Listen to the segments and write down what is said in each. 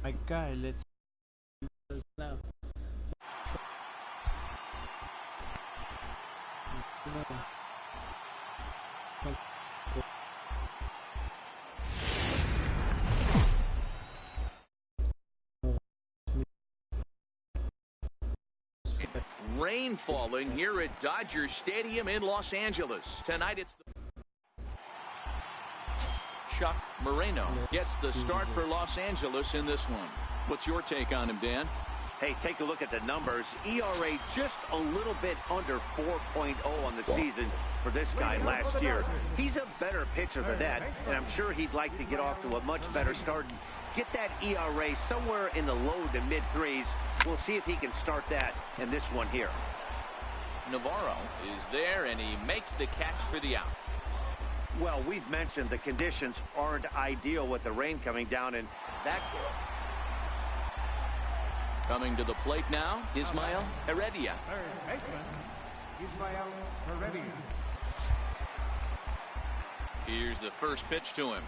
My guy, let's now. Rain falling here at Dodger Stadium in Los Angeles. Tonight it's Chuck Moreno gets the start for Los Angeles in this one. What's your take on him, Dan? Hey, take a look at the numbers. ERA just a little bit under 4.0 on the season for this guy last year. He's a better pitcher than that, and I'm sure he'd like to get off to a much better start and get that ERA somewhere in the low to mid threes. We'll see if he can start that in this one here. Navarro is there, and he makes the catch for the out. Well, we've mentioned the conditions aren't ideal with the rain coming down, and that... Coming to the plate now, Ismael Heredia. Ismael Heredia. Here's the first pitch to him.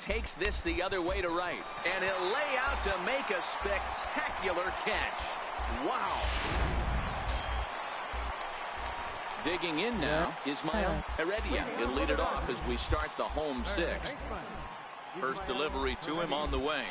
Takes this the other way to right, and he'll lay out to make a spectacular catch. Wow. Digging in now, Ismael Heredia. He'll lead it off as we start the home sixth. First delivery to him on the way.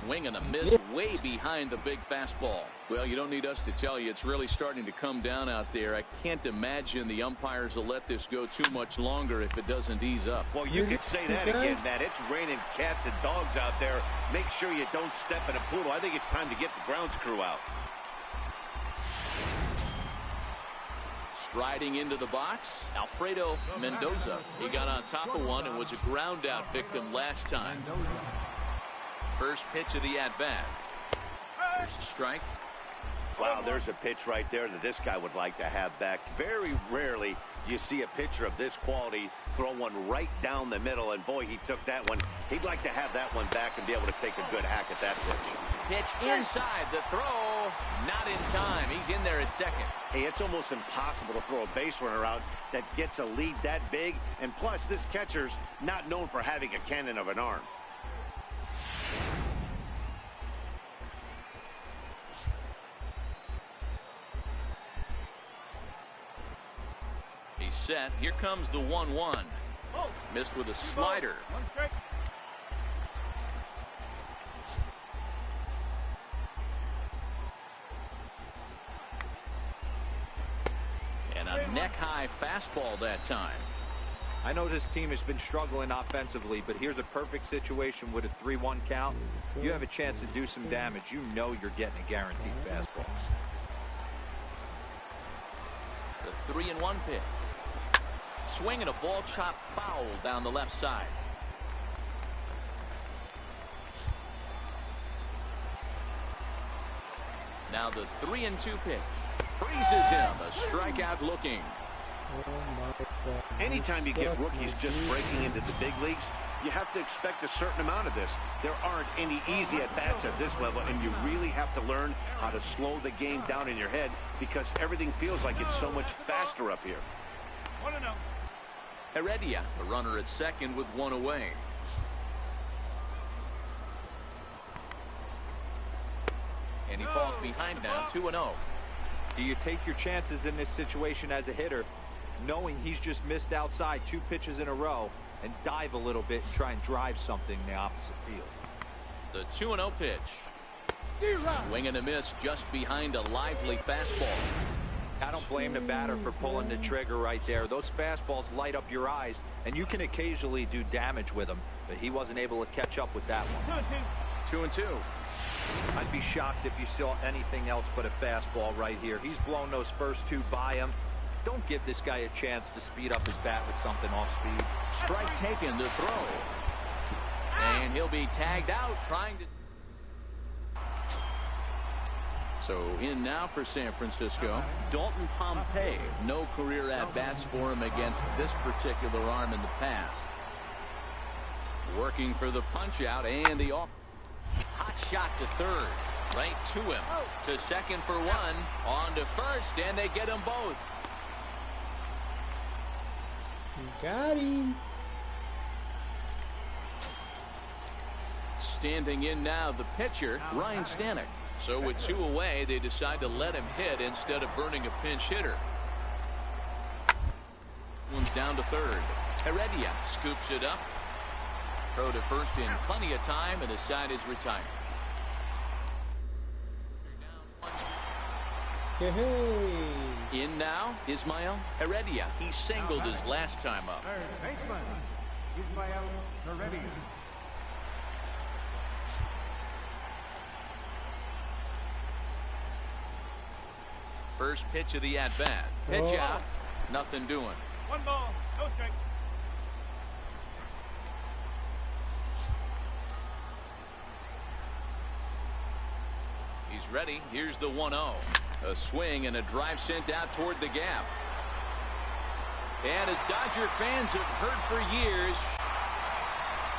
Swing and a miss way behind the big fastball. Well, you don't need us to tell you it's really starting to come down out there. I can't imagine the umpires will let this go too much longer if it doesn't ease up. Well, you could say that again, Matt. It's raining cats and dogs out there. Make sure you don't step in a poodle. I think it's time to get the grounds crew out. Striding into the box, Alfredo Mendoza. He got on top of one and was a ground out victim last time. First pitch of the at-bat. There's a strike. Wow, there's a pitch right there that this guy would like to have back. Very rarely do you see a pitcher of this quality throw one right down the middle, and boy, he took that one. He'd like to have that one back and be able to take a good hack at that pitch. Pitch inside, the throw, not in time. He's in there at second. Hey, it's almost impossible to throw a base runner out that gets a lead that big, and plus, this catcher's not known for having a cannon of an arm. He's set. Here comes the 1-1. Missed with a slider. And a neck-high fastball that time. I know this team has been struggling offensively, but here's a perfect situation with a 3-1 count. You have a chance to do some damage. You know you're getting a guaranteed fastball. The 3-1 pitch. Swinging a ball chopped foul down the left side. Now the 3-2 pitch. Freezes him. A strikeout looking. Anytime you get rookies just breaking into the big leagues, you have to expect a certain amount of this. There aren't any easy at-bats at this level, and you really have to learn how to slow the game down in your head because everything feels like it's so much faster up here. Heredia, a runner at second with one away. And he falls behind now, 2-0. Do you take your chances in this situation as a hitter, knowing he's just missed outside 2 pitches in a row, and dive a little bit and try and drive something in the opposite field? The 2-0 pitch. Swing and a miss just behind a lively fastball. I don't blame the batter for pulling the trigger right there. Those fastballs light up your eyes, and you can occasionally do damage with them, but he wasn't able to catch up with that one. 2-2. I'd be shocked if you saw anything else but a fastball right here. He's blown those first 2 by him. Don't give this guy a chance to speed up his bat with something off speed. Strike taken to throw. And he'll be tagged out trying to... So in now for San Francisco, Dalton Pompey. No career at-bats for him against this particular arm in the past. Working for the punch-out and the off. Hot shot to third. Right to him. To second for one. On to first, and they get them both. Got him. Standing in now, the pitcher, Ryan Stanek. So with 2 away, they decide to let him hit instead of burning a pinch hitter. One's down to third. Heredia scoops it up. Throw to first in plenty of time, and the side is retired. In now, Ismael Heredia. He singled his last time up. Third baseman, Ismael Heredia. First pitch of the at-bat. Pitch out. Nothing doing. 1 ball, no strike. He's ready. Here's the 1-0. A swing and a drive sent out toward the gap. And as Dodger fans have heard for years,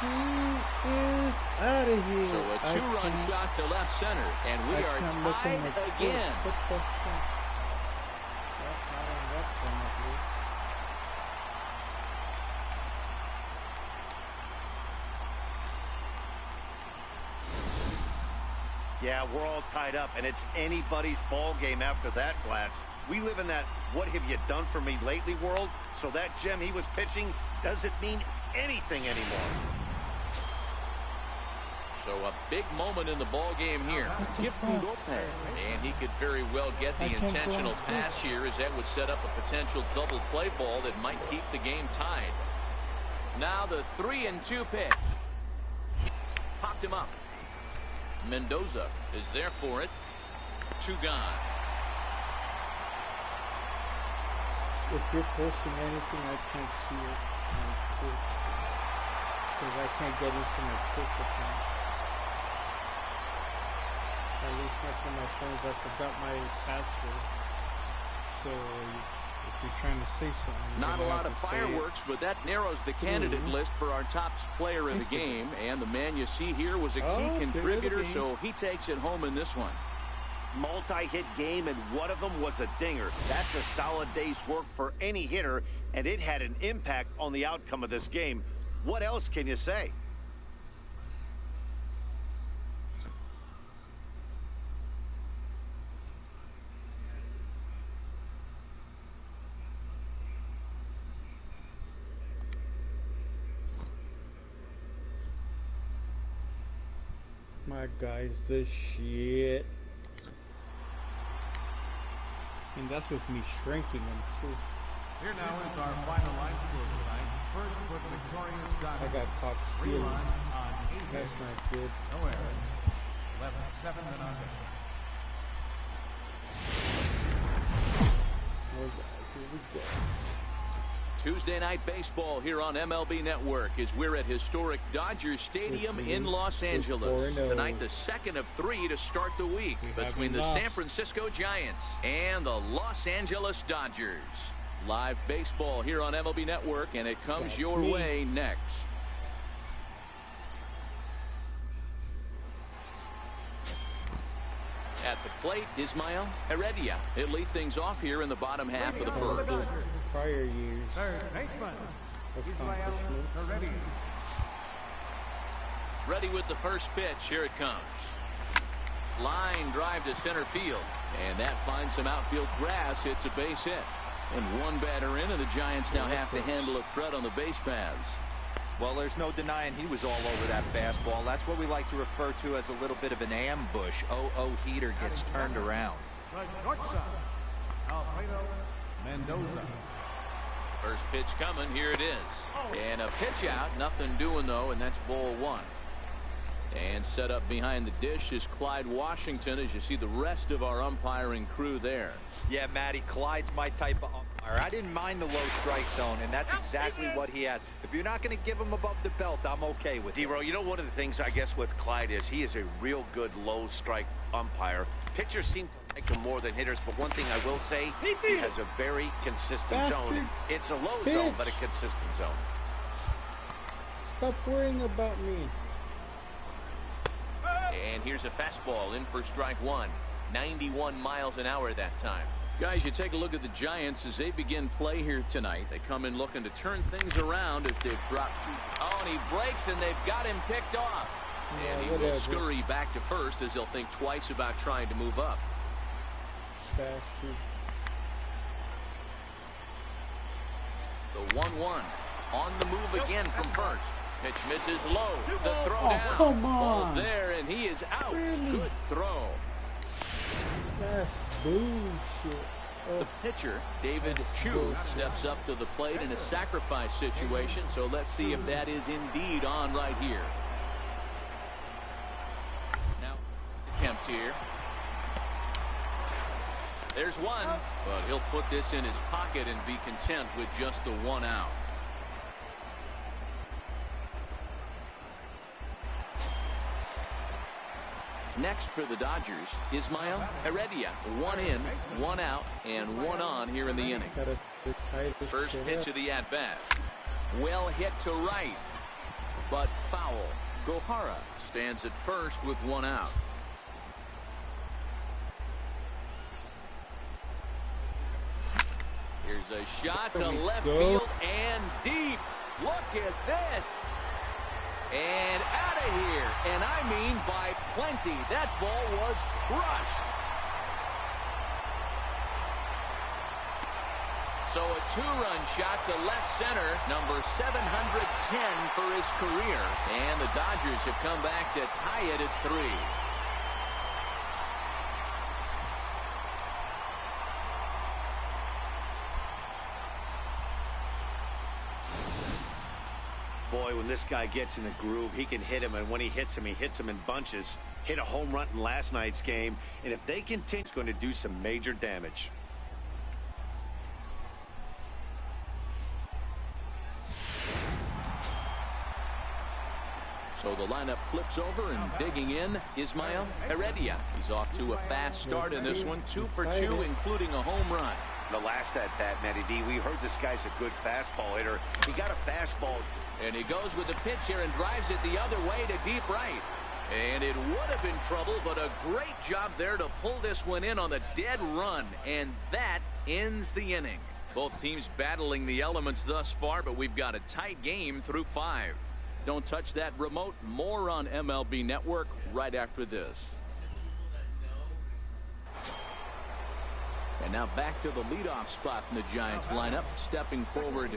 He is out of here. so a 2-run shot to left center, and we are tied again. What the fuck? Not on that one, at least. Yeah, we're all tied up, and it's anybody's ball game after that blast. We live in that what have you done for me lately world, so that gem he was pitching doesn't mean anything anymore. So a big moment in the ball game here. And he could very well get the intentional pass here, as that would set up a potential double play ball that might keep the game tied. Now the 3-2 pitch. Popped him up. Mendoza is there for it. 2 gone. If you're posting anything, I can't see it on Twitch. Because I can't get into my Twitch account. At least not from my phones. I forgot my password. So if you're trying to say something, not a lot of fireworks, but that narrows the candidate list for our top player in the game. And the man you see here was a key contributor, so he takes it home in this one. Multi-hit game, and one of them was a dinger. That's a solid day's work for any hitter, and it had an impact on the outcome of this game. What else can you say? My guy's the shit. And that's with me shrinking him too. Here now is our final line score tonight. First put victorious Dodgers. I got caught stealing. 3 runs on 8 That's hits. not good. No errors. 11-7 and under. Here we go. Tuesday night baseball here on MLB Network as we're at historic Dodger Stadium in Los Angeles. Tonight, the second of 3 to start the week between the San Francisco Giants and the Los Angeles Dodgers. Live baseball here on MLB Network, and it comes your way next. At the plate, Ismael Heredia. He'll lead things off here in the bottom half of the first. Prior years. Third baseman, Ismael Accomplishments. Heredia. Ready with the first pitch. Here it comes. Line drive to center field. And that finds some outfield grass. It's a base hit. And one batter in, and the Giants now have to handle a threat on the base paths. Well, there's no denying he was all over that fastball. That's what we like to refer to as a little bit of an ambush. Oh, heater gets turned around. Right shortstop, Alfredo Mendoza. First pitch coming. Here it is. And a pitch out. Nothing doing, though, and that's ball 1. And set up behind the dish is Clyde Washington, as you see the rest of our umpiring crew there. Yeah, Matty, Clyde's my type of umpire. I didn't mind the low strike zone, and that's exactly what he has. If you're not going to give him above the belt, I'm okay with it. D-Row, you know, one of the things I guess with Clyde is he is a real good low strike umpire. Pitchers seem to like him more than hitters, but one thing I will say, he has a very consistent zone. It's a low zone, but a consistent zone. Stop worrying about me. And here's a fastball in for strike 1. 91 miles an hour that time. Guys, you take a look at the Giants as they begin play here tonight. They come in looking to turn things around as they've dropped 2. Oh, and he breaks, and they've got him picked off. And he will scurry back to first as he'll think twice about trying to move up. Faster. The 1-1 on the move again from first. Pitch misses low. The throw down. Come on. Ball's there, and he is out. Really? Good throw. That's bullshit. The pitcher, David Chu, steps up to the plate in a sacrifice situation, so let's see if that is indeed on right here. Now, attempt here. There's one, but he'll put this in his pocket and be content with just the 1 out. Next for the Dodgers, Ismael Heredia. 1 in, 1 out, and 1 on here in the inning. First pitch of the at-bat. Well hit to right, but foul. Gohara stands at first with 1 out. Here's a shot to left field and deep. Look at this. And out of here. And I mean by plenty. That ball was crushed. So a 2-run shot to left center, number 710 for his career. And the Dodgers have come back to tie it at 3. Boy, when this guy gets in the groove, he can hit him, and when he hits him in bunches. Hit a home run in last night's game, and if they continue, it's going to do some major damage. So the lineup flips over, and digging in, Ismael Heredia. He's off to a fast start in this one, 2 for 2, including a home run. The last at-bat, Matty D, we heard this guy's a good fastball hitter. He got a fastball. And he goes with the pitch here and drives it the other way to deep right. And it would have been trouble, but a great job there to pull this one in on the dead run. And that ends the inning. Both teams battling the elements thus far, but we've got a tight game through 5. Don't touch that remote. More on MLB Network right after this. And now back to the leadoff spot in the Giants lineup. Stepping forward,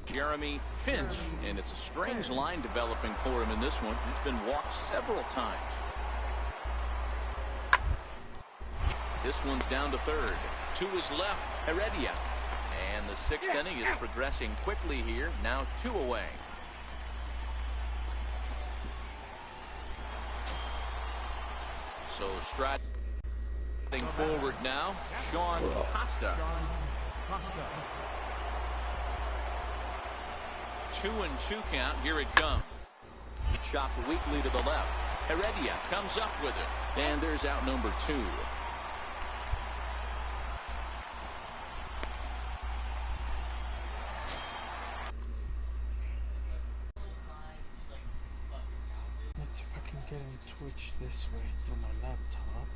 Jeremy Finch, and it's a strange line developing for him in this one. He's been walked several times. This one's down to third. To his left, Heredia. And the 6th inning is progressing quickly here. Now 2 away. So striding forward now, Sean Costa. 2-2 count. Here it comes. Chopped weakly to the left. Heredia comes up with it. And there's out number 2. Let's see if I can get on Twitch this way through my laptop.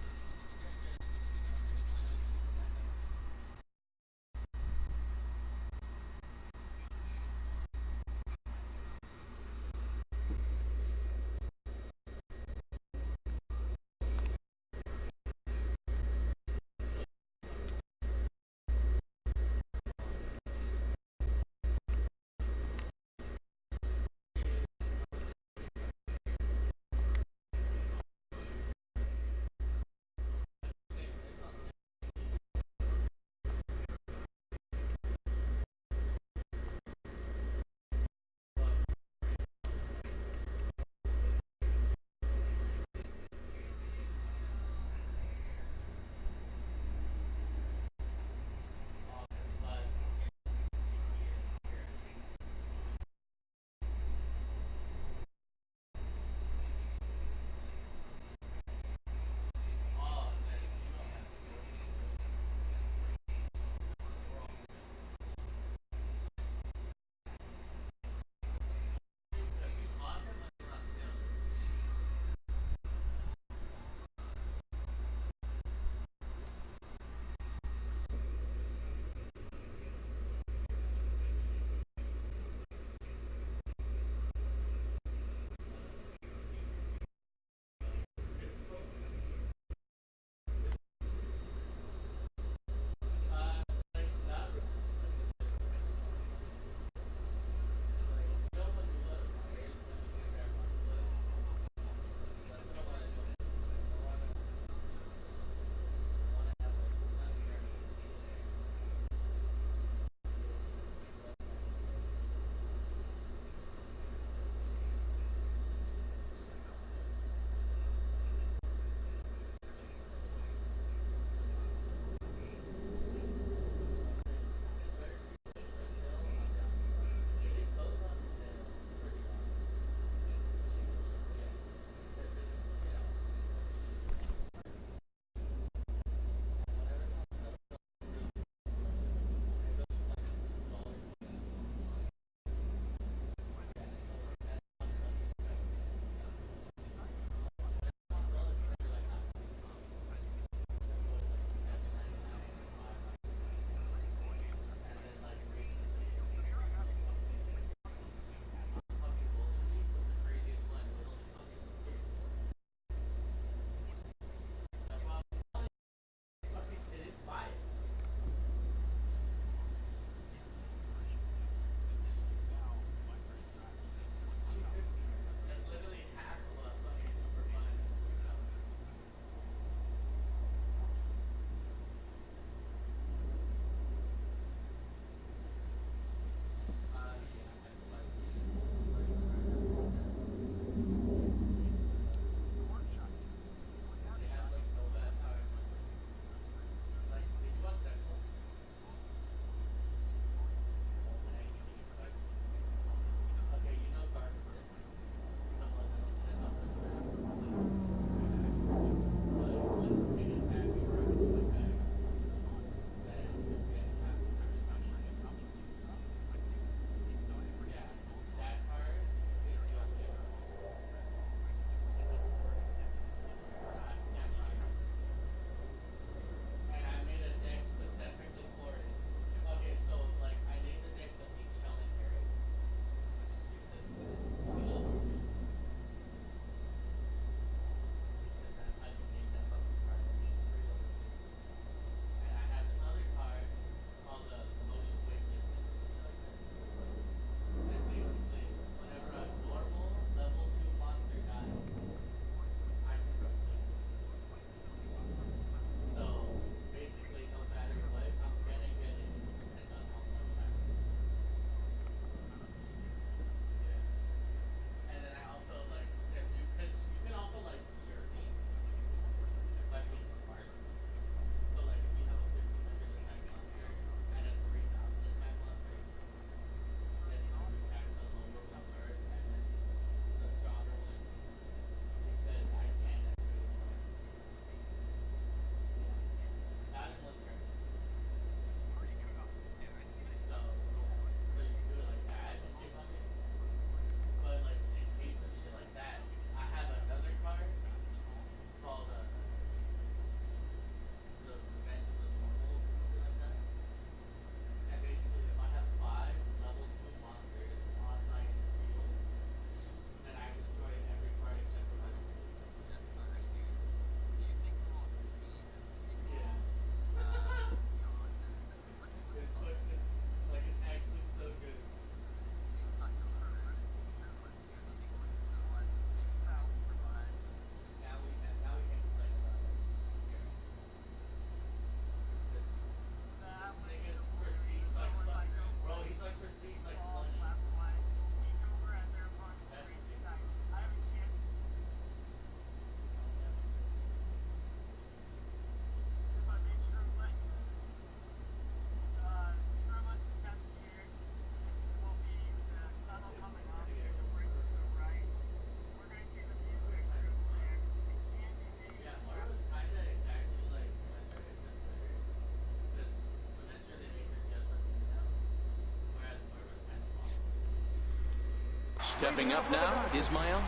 Stepping up now, Ismael.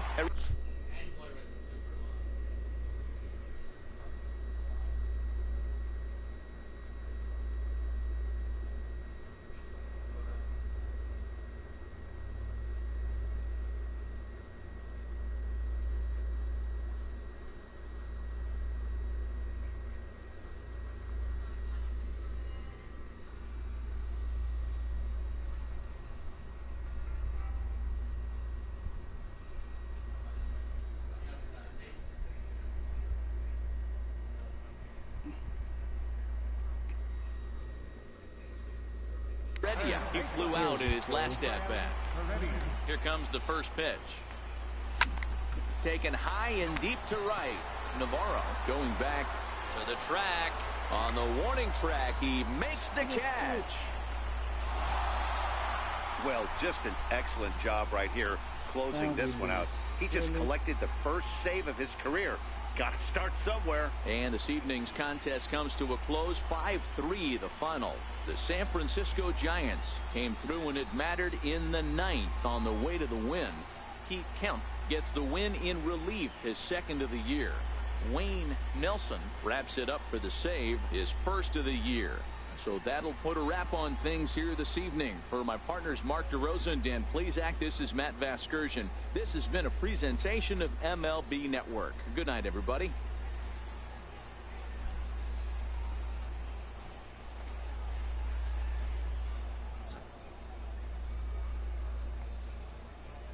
He flew out in his last at-bat. Here comes the first pitch. Taken high and deep to right. Navarro going back to the track. On the warning track, he makes the catch. Well, just an excellent job right here closing this one out. He just collected the first save of his career. Got to start somewhere. And this evening's contest comes to a close. 5-3 the final. The San Francisco Giants came through when it mattered in the ninth on the way to the win. Pete Kemp gets the win in relief, his second of the year. Wayne Nelson wraps it up for the save, his first of the year. So that'll put a wrap on things here this evening. For my partners Mark DeRosa and Dan Plesac, this is Matt Vasgersian. This has been a presentation of MLB Network. Good night, everybody.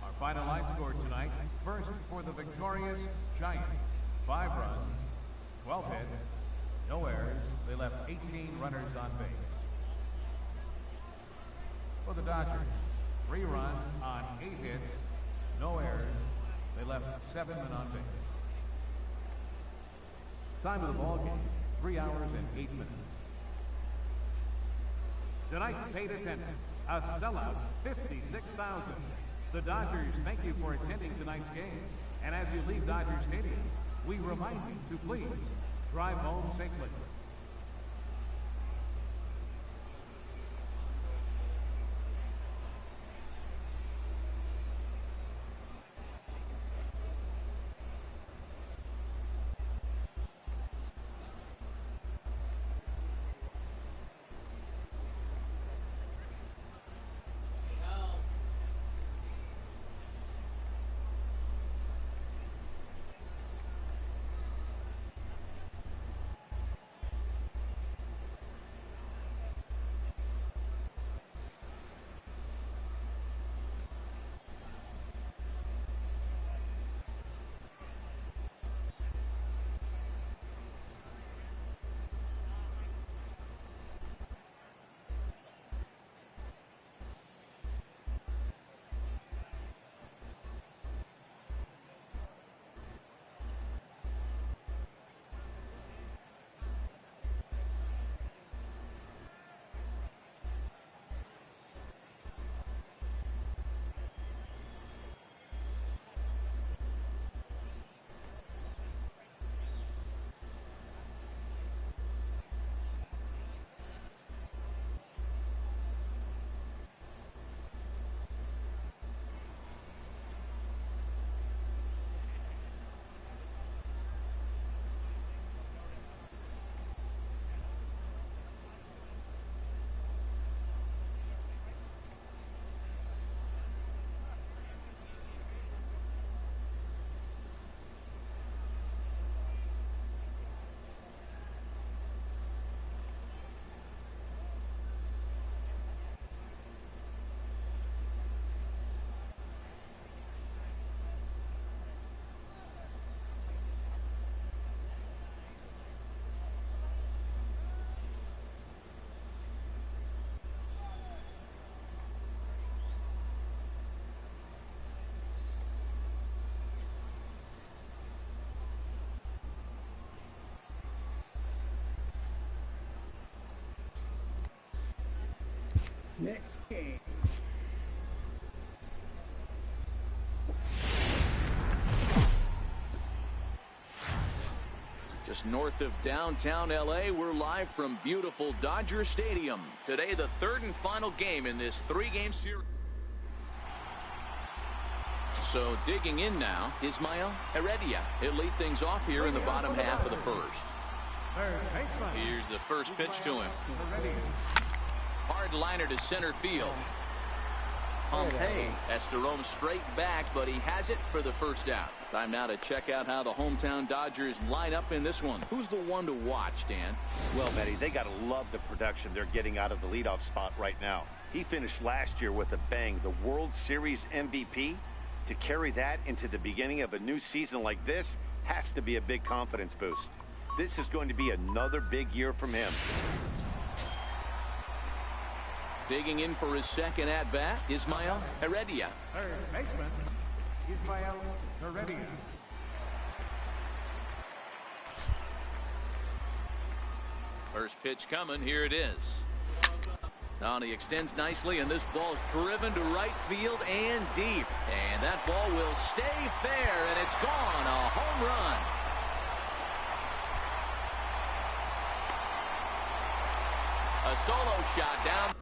Our final line score tonight. First for the victorious Giants. 5 runs, 12 hits, no errors. They left 18 runners on base. For the Dodgers, 3 runs on 8 hits, no errors. They left 7 men on base. Time of the ball game, 3 hours and 8 minutes. Tonight's paid attendance, a sellout, 56,000. The Dodgers thank you for attending tonight's game. And as you leave Dodger Stadium, we remind you to please drive home safely. Next game. Just north of downtown LA, we're live from beautiful Dodger Stadium. Today, the third and final game in this 3-game series. So digging in now, Ismael Heredia. He'll lead things off here in the bottom half of the first. Here's the first pitch to him. Hard liner to center field. Pompey has to roam straight back, but he has it for the first out. Time now to check out how the hometown Dodgers line up in this one. Who's the one to watch, Dan? Well, Betty, they got to love the production they're getting out of the leadoff spot right now. He finished last year with a bang, the World Series MVP. To carry that into the beginning of a new season like this has to be a big confidence boost. This is going to be another big year from him. Digging in for his second at-bat, Ismael Heredia. Third baseman, Ismael Heredia. First pitch coming. Here it is. Now he extends nicely, and this ball's driven to right field and deep. And that ball will stay fair, and it's gone. A home run. A solo shot down.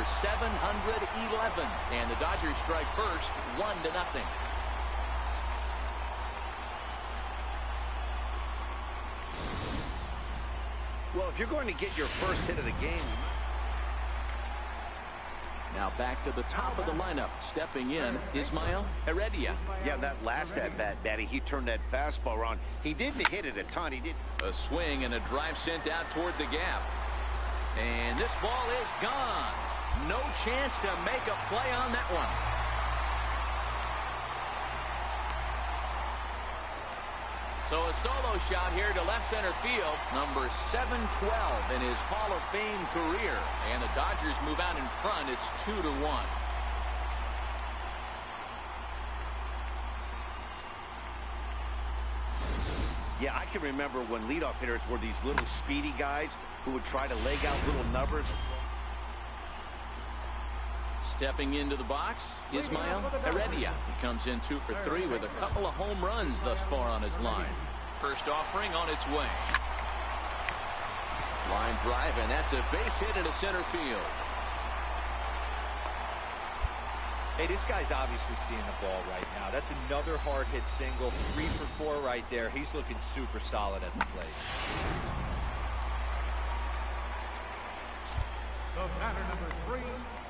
number 711. And the Dodgers strike first, 1-0. Well, if you're going to get your first hit of the game. Now back to the top of the lineup. Stepping in, Ismael Heredia. Yeah, that last at-bat, Batty, he turned that fastball around. He didn't hit it a ton. He did. A swing and a drive sent out toward the gap. And this ball is gone. No chance to make a play on that one. So a solo shot here to left center field, number 712 in his Hall of Fame career. And the Dodgers move out in front. It's 2-1. Yeah, I can remember when leadoff hitters were these little speedy guys who would try to leg out little numbers. Stepping into the box, Ismael Heredia. He comes in 2 for 3 with a couple of home runs thus far on his line. First offering on its way. Line drive, and that's a base hit into center field. Hey, this guy's obviously seeing the ball right now. That's another hard hit single. 3 for 4 right there. He's looking super solid at the plate. The batter number 3,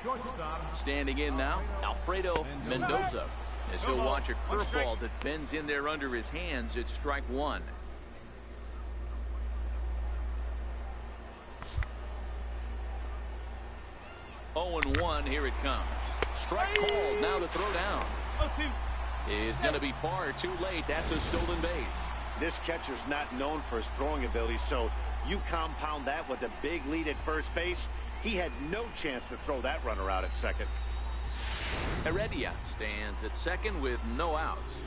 shortstop. Standing in now, Alfredo Mendoza. As he'll watch a curveball that bends in there under his hands. It's strike 1. Oh and 1, here it comes. Strike called, now to throw down. Is going to be far too late. That's a stolen base. This catcher's not known for his throwing ability, so you compound that with a big lead at first base. He had no chance to throw that runner out at second. Heredia stands at second with no outs.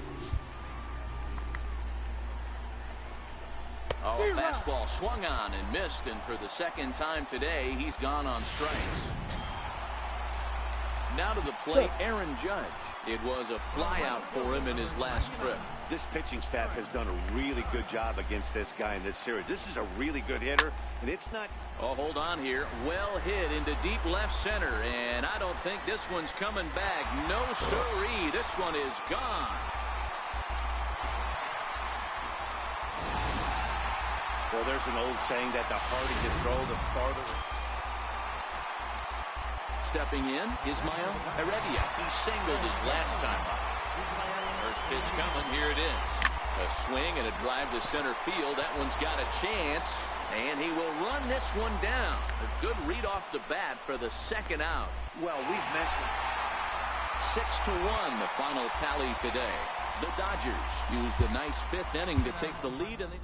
Oh, a fastball swung on and missed, and for the second time today, he's gone on strikes. Now to the plate, Aaron Judge. It was a flyout for him in his last trip. This pitching staff has done a really good job against this guy in this series. This is a really good hitter, and it's not. Oh, hold on here. Well hit into deep left center, and I don't think this one's coming back. No siree. This one is gone. Well, there's an old saying that the harder you throw, the farther. Stepping in, Ismael Heredia. He singled his last time up. First pitch coming, here it is. A swing and a drive to center field. That one's got a chance, and he will run this one down. A good read off the bat for the second out. Well, we've mentioned 6-1, the final tally today. The Dodgers used a nice 5th inning to take the lead, and they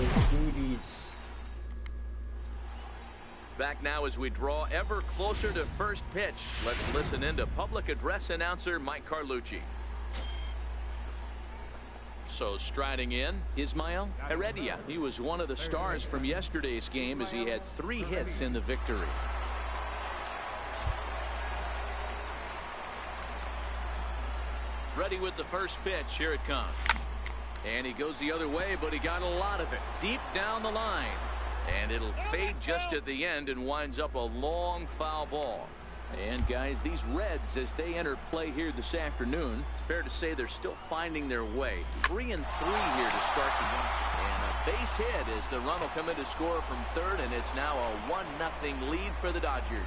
those duties. Back now as we draw ever closer to first pitch. Let's listen in to public address announcer Mike Carlucci. So striding in, Ismael Heredia. He was one of the stars from yesterday's game as he had 3 hits in the victory. Ready with the first pitch. Here it comes. And he goes the other way, but he got a lot of it deep down the line. And it'll fade just at the end and winds up a long foul ball. And guys, these Reds, as they enter play here this afternoon, it's fair to say they're still finding their way. 3-3 here to start the game. And a base hit as the run will come in to score from third, and it's now a 1-0 lead for the Dodgers.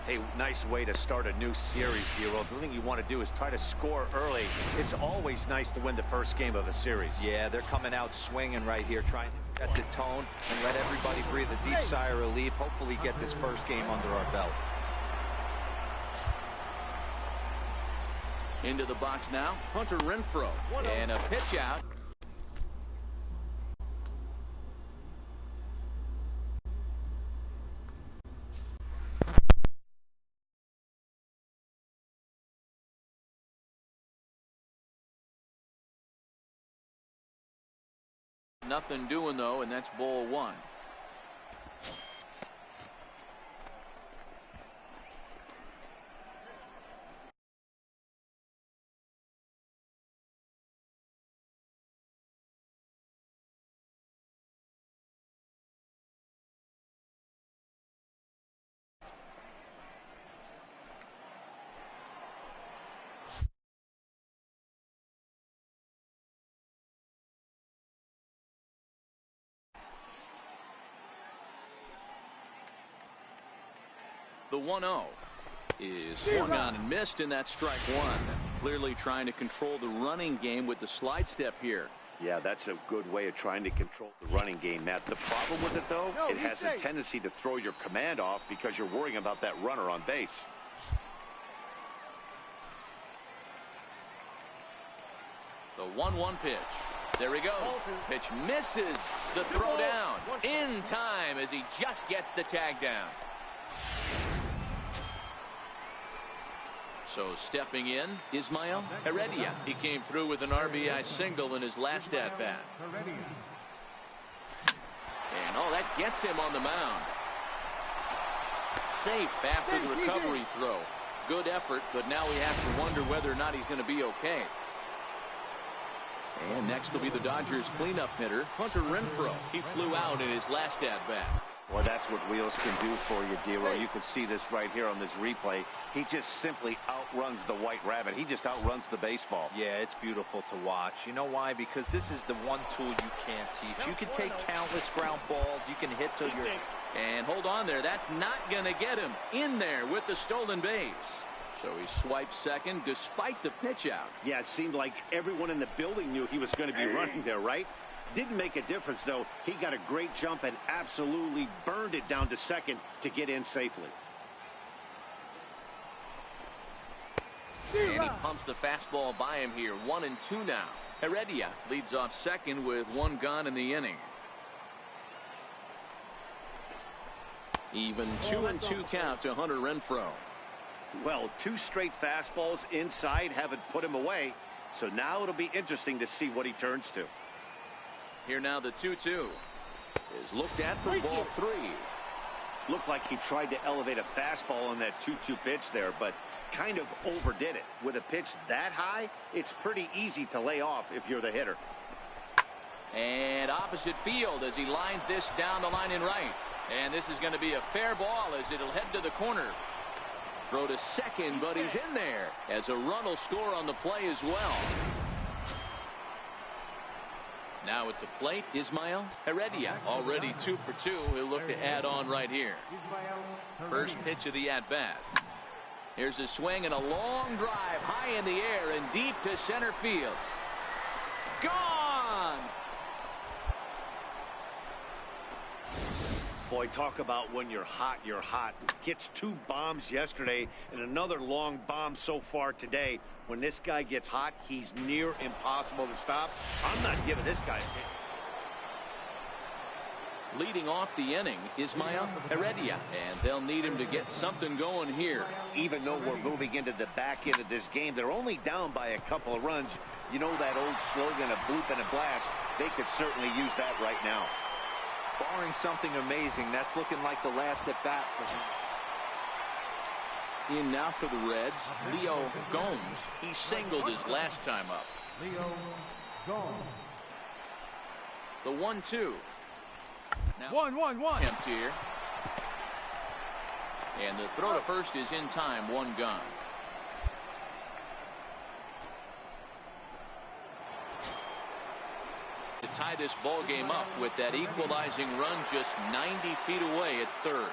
Hey, nice way to start a new series, Hero. The thing you want to do is try to score early. It's always nice to win the first game of a series. Yeah, they're coming out swinging right here, trying to set the tone and let everybody breathe a deep sigh of relief. Hopefully get this first game under our belt. Into the box now, Hunter Renfroe. And a pitch out. Nothing doing though, and that's ball 1. The 1-0 is swung on and missed, and that's strike 1. Clearly trying to control the running game with the slide step here. Yeah, that's a good way of trying to control the running game, Matt. The problem with it, though, it has a tendency to throw your command off because you're worrying about that runner on base. The 1-1 pitch. There he goes. Pitch misses. The throw down in time as he just gets the tag down. So stepping in, Ismael Heredia. He came through with an RBI single in his last at-bat. And that gets him on the mound. Safe after the recovery throw. Good effort, but now we have to wonder whether or not he's going to be okay. And next will be the Dodgers cleanup hitter, Hunter Renfroe. He flew out in his last at-bat. Well, that's what wheels can do for you, D'Lo. You can see this right here on this replay. He just simply outruns the White Rabbit. He just outruns the baseball. Yeah, it's beautiful to watch. You know why? Because this is the one tool you can't teach. You can take countless ground balls. You can hit till you're... And hold on there. That's not going to get him in there with the stolen base. So he swipes second despite the pitch out. Yeah, it seemed like everyone in the building knew he was going to be running there, right? Didn't make a difference, though. He got a great jump and absolutely burned it down to second to get in safely. And he pumps the fastball by him here. 1-2 now. Heredia leads off second with 1 gone in the inning. Even 2-2 count to Hunter Renfroe. Well, 2 straight fastballs inside haven't put him away. So now it'll be interesting to see what he turns to. Here now the 2-2 is looked at for ball 3. Looked like he tried to elevate a fastball on that 2-2 pitch there, but kind of overdid it. With a pitch that high, it's pretty easy to lay off if you're the hitter. And opposite field as he lines this down the line in right. And this is going to be a fair ball as it'll head to the corner. Throw to second, but he's in there as a run will score on the play as well. Now at the plate, Ismael Heredia, already 2 for 2. He'll look to add on right here. First pitch of the at-bat. Here's a swing and a long drive high in the air and deep to center field. Gone! Boy, talk about when you're hot, you're hot. Gets 2 bombs yesterday and another long bomb so far today. When this guy gets hot, he's near impossible to stop. I'm not giving this guy a chance. Leading off the inning is Heredia, and they'll need him to get something going here. Even though we're moving into the back end of this game, they're only down by a couple of runs. You know that old slogan, a bloop and a blast. They could certainly use that right now. Barring something amazing, that's looking like the last at bat for him. In now for the Reds, Leo Gomes. He singled his last time up. Leo Gomes. The 1-2. Now, 1-1-1. attempt here. And the throw to first is in time, one gone. To tie this ball game up with that equalizing run just 90 feet away at third.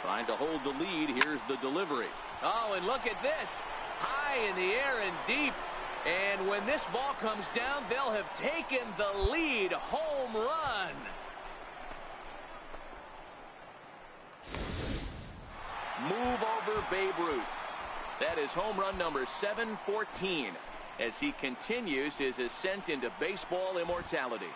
Trying to hold the lead. Here's the delivery. Oh, and look at this. High in the air and deep. And when this ball comes down, they'll have taken the lead. Home run. Move over Babe Ruth. That is home run number 714 as he continues his ascent into baseball immortality.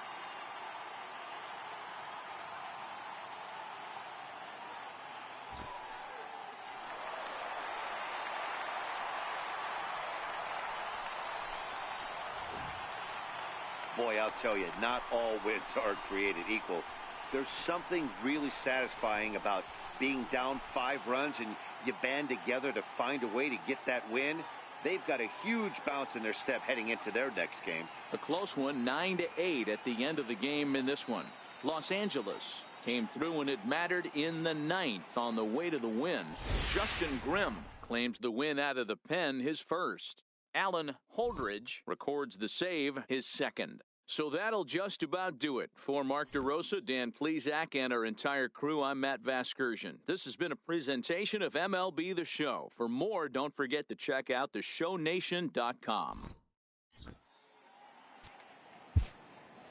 Boy, I'll tell you, not all wins are created equal. There's something really satisfying about being down 5 runs and you band together to find a way to get that win. They've got a huge bounce in their step heading into their next game. A close one, 9-8 at the end of the game in this one. Los Angeles came through when it mattered in the 9th on the way to the win. Justin Grimm claims the win out of the pen, his first. Alan Holdridge records the save, his second. So that'll just about do it. For Mark DeRosa, Dan Plesac, and our entire crew, I'm Matt Vasgersian. This has been a presentation of MLB The Show. For more, don't forget to check out theshownation.com.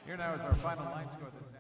Here now is our final line score this